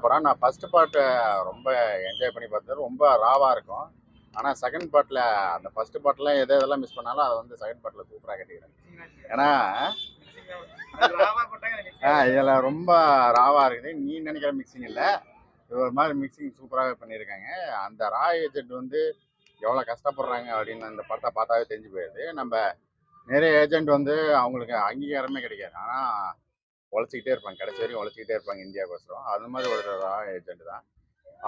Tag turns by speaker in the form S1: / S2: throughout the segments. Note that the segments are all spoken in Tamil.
S1: படம். நான் ஃபர்ஸ்ட் பார்ட் ரொம்ப என்ஜாய் பண்ணி பார்த்தது. ரொம்ப ராவா இருக்கும். ஆனா செகண்ட் பார்ட்ல அந்த ஃபர்ஸ்ட் பார்ட்ல எதெல்லாம் மிஸ் பண்ணாலும் அதை வந்து செகண்ட் பார்ட்ல சூப்பரா கட்டிக்கிறேன். ஏன்னா இதுல ரொம்ப ராவா இருக்குது. நீ நினைக்கிற மிக்சிங் இல்ல, இது ஒரு மாதிரி மிக்சிங் சூப்பராகவே பண்ணியிருக்காங்க. அந்த ரா ஏஜென்ட் வந்து எவ்வளவு கஷ்டப்படுறாங்க அப்படின்னு அந்த படத்தை பார்த்தாவே தெரிஞ்சு போயிடுது. நம்ம நிறைய ஏஜென்ட் வந்து அவங்களுக்கு அங்கீகாரமே கிடைக்காது. ஆனா உழைச்சிக்கிட்டே இருப்பாங்க, கடைசி வரையும் உழைச்சிக்கிட்டே இருப்பாங்க இந்தியாவுக்கோசரம். அது மாதிரி ஒரு ரா ஏஜென்ட் தான்.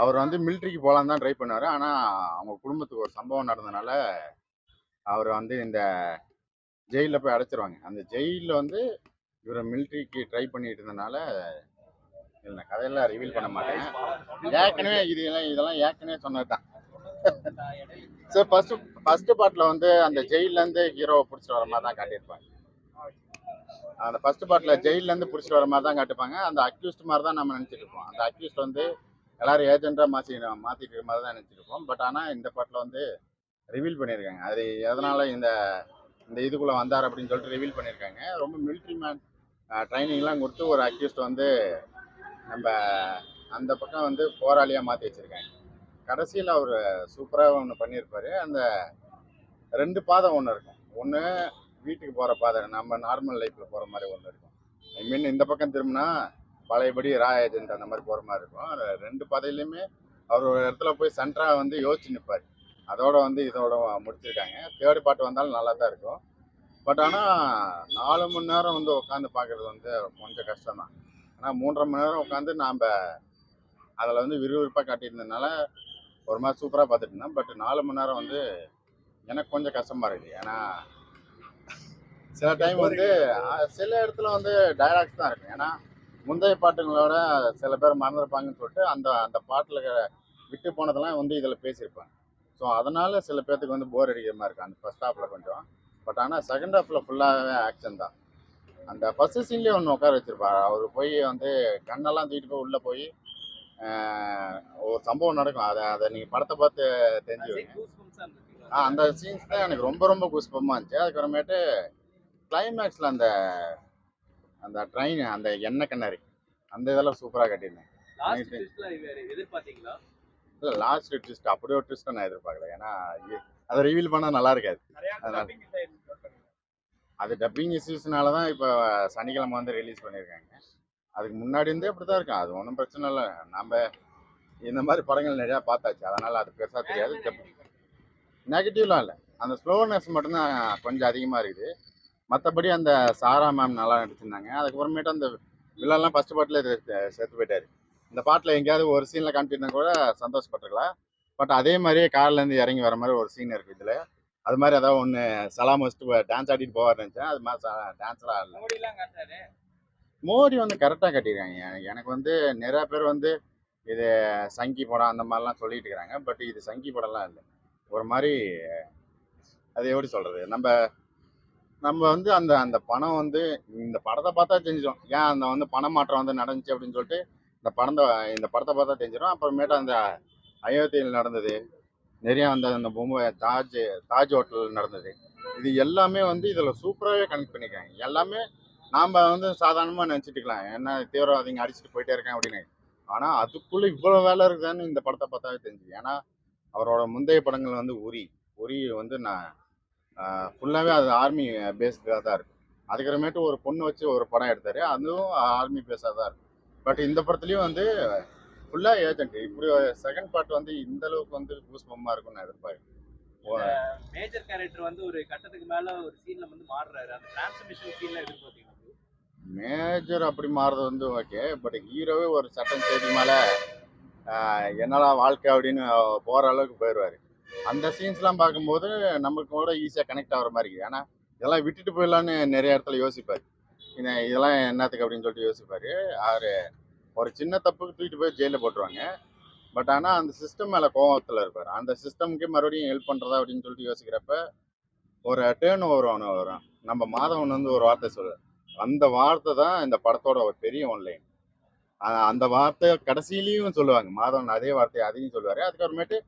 S1: அவர் வந்து மிலிட்ரிக்கு போகலான்னு தான் ட்ரை பண்ணாரு. ஆனா அவங்க குடும்பத்துக்கு ஒரு சம்பவம் நடந்தனால அவர் வந்து இந்த ஜெயிலில் போய் அடைச்சிருவாங்க. அந்த ஜெயிலில் வந்து இவர் மிலிட்ரிக்கு ட்ரை பண்ணிட்டு இருந்தனால இல்லை, நான் கதையெல்லாம் ரிவீல் பண்ண மாட்டேன். ஏற்கனவே இதெல்லாம் ஏற்கனவே சொன்னது தான். ஸோ ஃபர்ஸ்ட் பார்ட்டில் வந்து அந்த ஜெயிலேருந்து ஹீரோவை பிடிச்சிட்டு வர மாதிரி தான் காட்டியிருப்பாங்க. அந்த ஃபர்ஸ்ட் பார்ட்டில் ஜெயிலேருந்து பிடிச்சிட்டு வர மாதிரி தான் காட்டுப்பாங்க. அந்த அக்யூஸ்ட் மாதிரி தான் நம்ம நினச்சிட்டு இருப்போம். அந்த அக்யூஸ்ட் வந்து எல்லாரும் ஏஜென்ட்டாக மாற்றிட்டு இருக்க மாதிரி தான் நினச்சிட்டு இருப்போம். பட் ஆனால் இந்த பார்ட்டில் வந்து ரிவீல் பண்ணியிருக்காங்க. அது எதனால இந்த இதுக்குள்ளே வந்தார் அப்படின்னு சொல்லிட்டு ரிவீல் பண்ணியிருக்காங்க. ரொம்ப மிலிட்ரி மேன் ட்ரைனிங்லாம் கொடுத்து ஒரு அக்யூஸ்ட் வந்து நம்ம அந்த பக்கம் வந்து போராளியாக மாற்றி வச்சுருக்காங்க. கடைசியில் அவர் சூப்பராக ஒன்று பண்ணியிருப்பாரு. அந்த 2 பாதை ஒன்று இருக்கும். ஒன்று வீட்டுக்கு போகிற பாதை, நம்ம நார்மல் லைஃப்பில் போகிற மாதிரி ஒன்று இருக்கும். ஐ மீன் இந்த பக்கம் திரும்பினா பழையபடி ரா ஏஜென்ட் அந்த மாதிரி போகிற மாதிரி இருக்கும். 2 பாதையிலையுமே அவர் ஒரு இடத்துல போய் சென்டராக வந்து யோசிச்சு நிற்பார். அதோட வந்து இதோட முடிச்சிருக்காங்க. தேர்ட் பார்ட் வந்தாலும் நல்லா தான் இருக்கும். பட் ஆனால் 4 மணி நேரம் வந்து உட்காந்து பார்க்குறது வந்து கொஞ்சம் கஷ்டம் தான். ஆனால் 3.5 மணி நேரம் உட்காந்து நாம் அதில் வந்து விறுவிறுப்பாக காட்டியிருந்ததுனால ஒரு மாதிரி சூப்பராக பார்த்துட்டு இருந்தேன். பட் 4 மணி நேரம் வந்து எனக்கு கொஞ்சம் கஷ்டமாக இருக்குது. ஏன்னா சில டைம் வந்து சில இடத்துல வந்து டைலாக்ஸ் தான் இருக்கும். ஏன்னா முந்தைய பாட்டுங்களோட சில பேர் மறந்துருப்பாங்கன்னு சொல்லிட்டு அந்த அந்த பாட்டில் விட்டு போனதெல்லாம் வந்து இதில் பேசியிருப்பாங்க. ஸோ அதனால சில பேர்த்துக்கு வந்து போர் அடிக்கிற மாதிரி இருக்கும் அந்த ஃபர்ஸ்ட் ஹாஃபில் கொஞ்சம். பட் ஆனால் செகண்ட் ஹாஃபில் ஃபுல்லாகவே ஆக்ஷன் தான். அந்த ஃபர்ஸ்ட் சீன்லேயே ஒன்று உட்கார வச்சிருப்பாரு. அவர் போய் வந்து கண்ணெல்லாம் தூக்கிட்டு போய் உள்ளே போய் ஒரு சம்பவம் நடக்கும். அதை நீங்கள் படத்தை பார்த்து தெரிஞ்சுக்கோங்க. அந்த சீன்ஸ் தான் எனக்கு ரொம்ப ரொம்ப கூஸ்பமாக இருந்துச்சு. அதுக்கப்புறமேட்டு கிளைமேக்ஸில் அந்த அந்த ட்ரெயின், அந்த எண்ணெய் கண்ணாரி, அந்த இதெல்லாம் சூப்பராக கட்டியிருந்தேன். இல்லை, லாஸ்ட் ட்விஸ்ட் அப்படி ஒரு ட்விஸ்ட்டை நான் எதிர்பார்க்கல. ஏன்னா அதை ரிவீல் பண்ணால் நல்லா இருக்காது. அதனால அது டப்பிங் இஷ்யூஸ்னால தான் இப்போ சனிக்கிழமை வந்து ரிலீஸ் பண்ணியிருக்காங்க. அதுக்கு முன்னாடி இருந்தே அப்படி தான் இருக்கும். அது ஒன்றும் பிரச்சனை இல்லை. நம்ம இந்த மாதிரி படங்கள் நிறையா பார்த்தாச்சு. அதனால் அது பெருசாக தெரியாது. நெகட்டிவ்லாம் இல்லை, அந்த ஸ்லோனஸ் மட்டும்தான் கொஞ்சம் அதிகமாக இருக்குது. மற்றபடி அந்த சாரா மேம் நல்லா நடிச்சிருந்தாங்க. அதுக்கப்புறமேட்டு அந்த வில்லெல்லாம் ஃபர்ஸ்ட் பாட்டில் சேர்த்து போயிட்டாரு. இந்த பாட்டில் எங்கேயாவது ஒரு சீனில் காமிச்சிருந்தா கூட சந்தோஷப்பட்டிருக்கலாம். பட் அதே மாதிரியே கார்லேருந்து இறங்கி வர மாதிரி ஒரு சீன் இருக்குது இதில். அது மாதிரி ஏதாவது ஒன்று சலாம் வச்சுட்டு டான்ஸ் ஆடிட்டு போவார் நினச்சேன். அது மாதிரி டான்ஸ்லாம் ஆடல. மோடி வந்து கரெக்டாக கட்டியிருக்காங்க. எனக்கு வந்து நிறையா பேர் வந்து இது சங்கி படம் அந்த மாதிரிலாம் சொல்லிட்டு இருக்கிறாங்க. பட் இது சங்கி படம்லாம் இல்லை. ஒரு மாதிரி அது எப்படி சொல்கிறது, நம்ம வந்து அந்த அந்த பணம் வந்து இந்த படத்தை பார்த்தா தெரிஞ்சிடும் ஏன் அந்த வந்து பண மாற்றம் வந்து நடந்துச்சு அப்படின்னு சொல்லிட்டு இந்த படத்தை பார்த்தா தெரிஞ்சிடும். அப்புறமேட்டு அந்த அயோத்தியில் நடந்தது, நிறையா அந்த அந்த பொம்மை தாஜ் ஹோட்டல் நடந்தது, இது எல்லாமே வந்து இதில் சூப்பராகவே கனெக்ட் பண்ணியிருக்காங்க. எல்லாமே நாம் வந்து சாதாரணமாக நினச்சிட்டுக்கலாம், என்ன தீவிரவாதிங்க அடிச்சுட்டு போயிட்டே இருக்கேன் அப்படின்னு. ஆனால் அதுக்குள்ளே இவ்வளோ வேலை இருக்குதுன்னு இந்த படத்தை பார்த்தாவே தெரிஞ்சுது. ஏன்னா அவரோட முந்தைய படங்கள் வந்து உரி வந்து நான் ஃபுல்லாகவே அது ஆர்மி பேஸ்டாக தான் இருக்கும். அதுக்கப்புறமேட்டு ஒரு பொண்ணு வச்சு ஒரு படம் எடுத்தார், அதுவும் ஆர்மி பேஸாக தான் இருக்கும். பட் இந்த படத்துலையும் வந்து ஃபுல்லாக ஏஜென்ட். இப்படி செகண்ட் பார்ட் வந்து இந்த அளவுக்கு வந்து கூஸ்பம்மாக இருக்கும்னு நான் எதிர்பார்க்கிறேன்.
S2: மேஜர் கேரக்டர் வந்து ஒரு கட்டத்துக்கு மேலே ஒரு சீனில் வந்து மாறுறாரு. அந்த டிரான்ஸ்மிஷன் சீனில் எதிர்பார்த்தீங்க
S1: மேஜர் அப்படி மாறுறது வந்து ஓகே. பட் ஹீரோவே ஒரு சட்டன் ஸ்டேஜுக்கு மேலே என்னடா வாழ்க்கை அப்படின்னு போகிற அளவுக்கு போயிடுவார். அந்த சீன்ஸ்லாம் பார்க்கும்போது நமக்கு கூட ஈஸியாக கனெக்ட் ஆகிற மாதிரி இருக்குது. ஏன்னா இதெல்லாம் விட்டுட்டு போயிடலான்னு நிறைய இடத்துல யோசிப்பார். இதெல்லாம் என்னத்துக்கு அப்படின்னு சொல்லிட்டு யோசிப்பார். அவர் ஒரு சின்ன தப்புக்கு தூக்கிட்டு போய் ஜெயிலில் போட்டுருவாங்க. பட் ஆனால் அந்த சிஸ்டம் மேலே கோபத்தில் இருப்பார். அந்த சிஸ்டமுக்கு மறுபடியும் ஹெல்ப் பண்ணுறதா அப்படின்னு சொல்லிட்டு யோசிக்கிறப்ப ஒரு டேர்ன் ஓவர் ஒன்று வரும். நம்ம மாதவன் வந்து ஒரு வார்த்தை சொல்லுவார். அந்த வார்த்தை தான் இந்த படத்தோட ஒரு பெரிய ஒன்லைன். அந்த வார்த்தை கடைசியிலையும் சொல்லுவாங்க மாதவன், அதே வார்த்தையை அதையும் சொல்லுவார். அதுக்கப்புறமேட்டு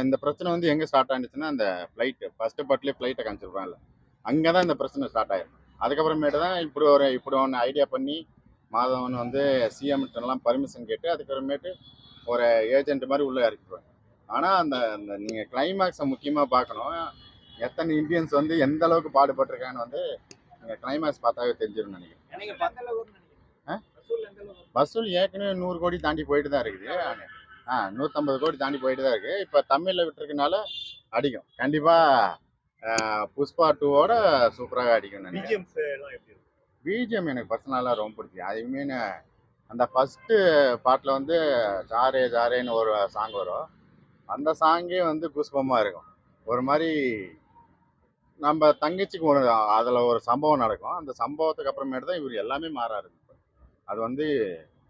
S1: இந்த பிரச்சனை வந்து எங்கே ஸ்டார்ட் ஆனிச்சுன்னா, அந்த ஃப்ளைட்டு ஃபர்ஸ்ட் பார்ட்லேயே ஃப்ளைட்டை காமிச்சிருப்பாங்கல்ல, அங்கே தான் இந்த பிரச்சனை ஸ்டார்ட் ஆயிடும். அதுக்கப்புறமேட்டு தான் இப்படி ஒன்று ஐடியா பண்ணி மாதவன் வந்து சிஎம்கிட்டலாம் பர்மிஷன் கேட்டு அதுக்கப்புறமேட்டு ஒரு ஏஜென்ட் மாதிரி உள்ளே இறக்கிடுவாங்க. ஆனால் அந்த அந்த நீங்கள் கிளைமேக்ஸை முக்கியமாக பார்க்கணும். எத்தனை இந்தியன்ஸ் வந்து எந்த அளவுக்கு பாடுபட்டிருக்கான்னு வந்து நீங்கள் கிளைமேக்ஸ் பார்த்தாவே தெரிஞ்சிரும்னு நினைக்கிறேன்.
S2: நீங்க பத்தல ஊர்னு
S1: ஆ?
S2: நினைக்கிறேன். வசூல் எந்த அளவுக்கு?
S1: வசூல் ஏற்கனவே 100 கோடி தாண்டி போயிட்டு தான் இருக்குது. 150 கோடி தாண்டி போயிட்டு தான் இருக்குது. இப்போ தமிழில் விட்டுருக்கனால அடிக்கும் கண்டிப்பாக. புஷ்பா 2வோட சூப்பராக அடிக்கும் நினைக்கிறேன். பிஜிஎம் எனக்கு பர்சனலாக ரொம்ப பிடிக்கும். அதுவுமே அந்த ஃபஸ்ட்டு பாட்டில் வந்து ஜாரே ஜாரேன்னு ஒரு சாங் வரும். அந்த சாங்கே வந்து குஸ்பமாக இருக்கும். ஒரு மாதிரி நம்ம தங்கச்சிக்கு ஒரு அதில் ஒரு சம்பவம் நடக்கும். அந்த சம்பவத்துக்கு அப்புறமேட்டு தான் இவர் எல்லாமே மாற ஆரம்பிப்பார். அது வந்து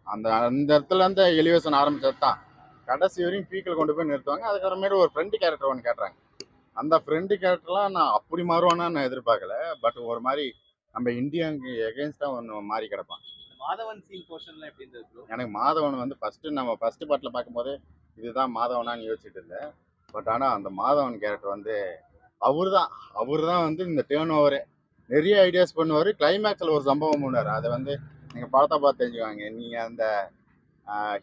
S1: அந்த அந்த இடத்துல இருந்து எலிவேஷன் ஆரம்பிச்சது தான் கடைசி வரையும் பீக்கில் கொண்டு போய் நிறுத்துவாங்க. அதுக்கப்புறமேட்டு ஒரு ஃப்ரெண்டு கேரக்டர் ஒன்று கேட்டுறாங்க. அந்த ஃப்ரெண்டு கேரக்டர்லாம் நான் அப்படி மாறுவானான்னு நான் எதிர்பார்க்கல. பட் ஒரு மாதிரி நம்ம இந்தியாவுக்கு எகென்ஸ்டாக ஒன்று மாறி கிடப்பான்.
S2: மாதவன் சீன் போர்ஷன்லாம் எப்படி இருந்தது ப்ரோ?
S1: எனக்கு மாதவன் வந்து நம்ம ஃபஸ்ட்டு பாட்டில் பார்க்கும்போது இதுதான் மாதவனான்னு யோசிச்சுட்டு இருந்தேன். பட் ஆனால் அந்த மாதவன் கேரக்டர் வந்து அவர் தான் வந்து இந்த டேர்ன் ஓவரு நிறைய ஐடியாஸ் பண்ணுவார். கிளைமேக்ஸில் ஒரு சம்பவம் பண்ணுவார். அதை வந்து நீங்கள் படத்தை பார்த்து தெரிஞ்சுக்குவாங்க. நீங்கள் அந்த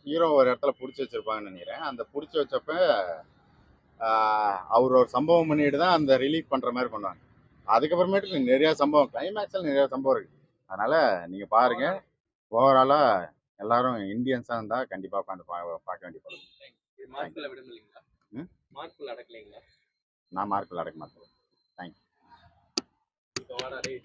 S1: ஹீரோ ஒரு இடத்துல பிடிச்சி வச்சுருப்பாங்கன்னு நினைக்கிறேன். அந்த பிடிச்சி வச்சப்ப அவர் ஒரு சம்பவம் பண்ணிட்டு தான் அந்த ரிலீஃப் பண்ணுற மாதிரி பண்ணுவாங்க. அதுக்கப்புறமேட்டு நிறையா சம்பவம் கிளைமேக்ஸில் நிறையா சம்பவம் இருக்குது. அதனால் நீங்கள் பாருங்கள். ஓவராலாக எல்லாரும் இந்தியன்ஸாக இருந்தால் கண்டிப்பாக உட்காந்து பார்க்க வேண்டிய படம்.
S2: மார்க்குல விடுங்களா? மார்க்குல அடக்கலைங்களா?
S1: நான் மார்க்கில் அடக்க மாட்டேன். தேங்க்யூ.
S2: இப்போ வாடா டேய்.